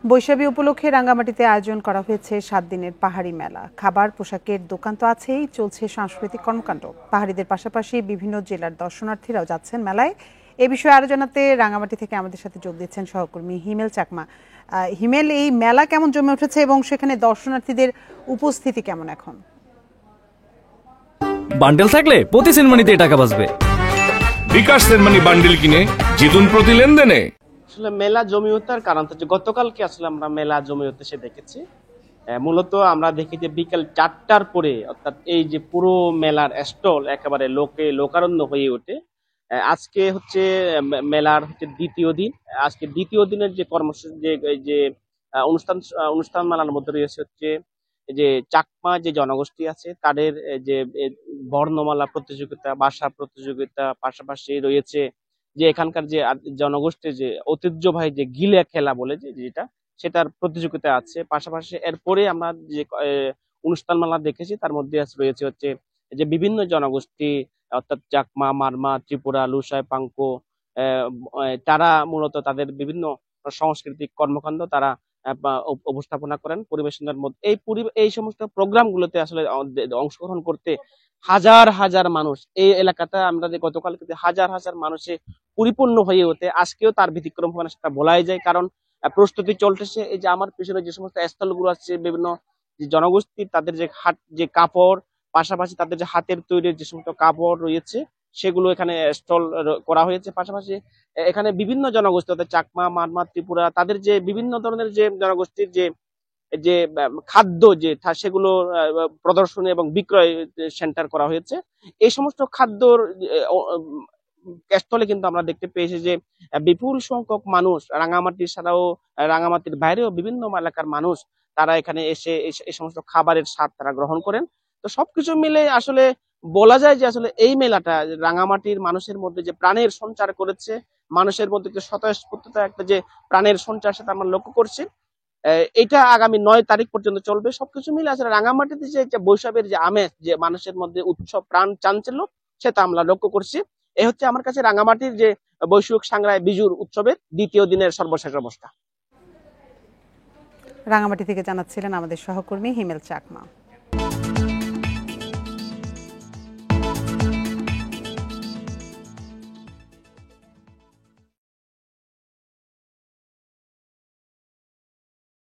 বৈশাখী উপলক্ষে রাঙ্গামাটিতে আয়োজন করা হয়েছে 7 দিনের পাহাড়ি মেলা। খাবার, পোশাকের দোকান তো আছেই, চলছে সাংস্কৃতিক কর্মকাণ্ড। পাহাড়িদের পাশাপাশি বিভিন্ন জেলার দর্শনার্থীরাও যাচ্ছেন মেলায়। এ বিষয়ে আরো জানাতে রাঙ্গামাটি থেকে আমাদের সাথে যোগ দিচ্ছেন সহকর্মী হিমেল চাকমা। হিমেল, এই মেলা কেমন জমে উঠেছে এবং সেখানে দর্শনার্থীদের উপস্থিতি কেমন এখন? বান্ডেল থাকলে প্রতি সেনমানিতে টাকা বাঁচবে। বিকাশ সেনমানি বান্ডেল কিনে জিতুন প্রতি লেনদেনে। আসলে মেলা জমি ওঠার কারণ হচ্ছে গতকালকে আসলে আমরা মেলা জমি হতে সে দেখেছি। মূলত আমরা দেখি যে বিকাল 4টার পরে, অর্থাৎ এই যে পুরো মেলার স্টল একেবারে লোকারণ্য হয়ে ওঠে। আজকে হচ্ছে মেলার হচ্ছে দ্বিতীয় দিন। আজকে দ্বিতীয় দিনের যে কর্মসূচি যে অনুষ্ঠান মেলার মধ্যে রয়েছে হচ্ছে যে চাকমা যে জনগোষ্ঠী আছে তাদের যে বর্ণমালা প্রতিযোগিতা, ভাষা প্রতিযোগিতা, পাশাপাশি রয়েছে যে এখানকার যে জনগোষ্ঠীর যে ঐতিহ্যবাহী যে গিলে খেলা বলে যেটা, সেটার প্রতিযোগিতা আছে। পাশাপাশি এরপরে আমরা যে অনুষ্ঠান মেলা দেখেছি তার মধ্যে রয়েছে হচ্ছে যে বিভিন্ন জনগোষ্ঠী, অর্থাৎ চাকমা, মারমা, ত্রিপুরা, লুসাই, পাঙ্কো, তারা মূলত তাদের বিভিন্ন সাংস্কৃতিক কর্মকাণ্ড তারা উপস্থাপনা করেন পরিবেশনের মধ্যে। এই সমস্ত প্রোগ্রাম গুলোতে আসলে অংশগ্রহণ করতে হাজার হাজার মানুষ এই এলাকাতে আমরা যে গতকালকে হাজার হাজার মানুষে পরিপূর্ণ হয়ে ওঠে। আজকেও তার ব্যতিক্রম হবে না সেটা বলাই যায়, কারণ প্রস্তুতি চলতেছে। এই যে আমার পিছনে যে সমস্ত স্থলগুলো আছে, বিভিন্ন যে জনগোষ্ঠী তাদের যে যে কাপড়, পাশাপাশি তাদের যে হাতের তৈরি যে সমস্ত কাপড় রয়েছে সেগুলো এখানে স্টল করা হয়েছে। পাশাপাশি এখানে বিভিন্ন জনগোষ্ঠী, অর্থাৎ চাকমা, মারমা, ত্রিপুরা, তাদের যে বিভিন্ন ধরনের যে জনগোষ্ঠীর যে যে খাদ্য যে সেগুলো প্রদর্শনী এবং বিক্রয় সেন্টার করা হয়েছে। এই সমস্ত খাদ্যর স্থলে কিন্তু আমরা দেখতে পেয়েছি যে বিপুল সংখ্যক মানুষ রাঙ্গামাটি ছাড়াও রাঙ্গামাটির বাইরেও বিভিন্ন এলাকার মানুষ তারা এখানে এসে এই সমস্ত খাবারের স্বাদ তারা গ্রহণ করেন। তো সবকিছু মিলে আসলে বলা যায় যে আসলে এই মেলাটা রাঙ্গামাটির মানুষের মধ্যে যে প্রাণের সঞ্চার করেছে, মানুষের মধ্যে যে স্বতঃস্ফূর্ততা একটা যে প্রাণের সঞ্চার সেটা আমরা লক্ষ্য করছি। এটা আগামী 9 তারিখ পর্যন্ত চলবে। সবকিছু মিলে আসলে রাঙ্গামাটিতে যে বৈশাখের যে আমেজ, যে মানুষের মধ্যে উৎসব প্রাণ চাঞ্চল্য, সেটা আমরা লক্ষ্য করছি। এই হচ্ছে আমার কাছে রাঙ্গামাটির যে বৈশাখ সাংগ্রাই বিজুর উৎসবের দ্বিতীয় দিনের সর্বশেষ অবস্থা। রাঙ্গামাটি থেকে জানাচ্ছিলেন আমাদের সহকর্মী হিমেল চাকমা।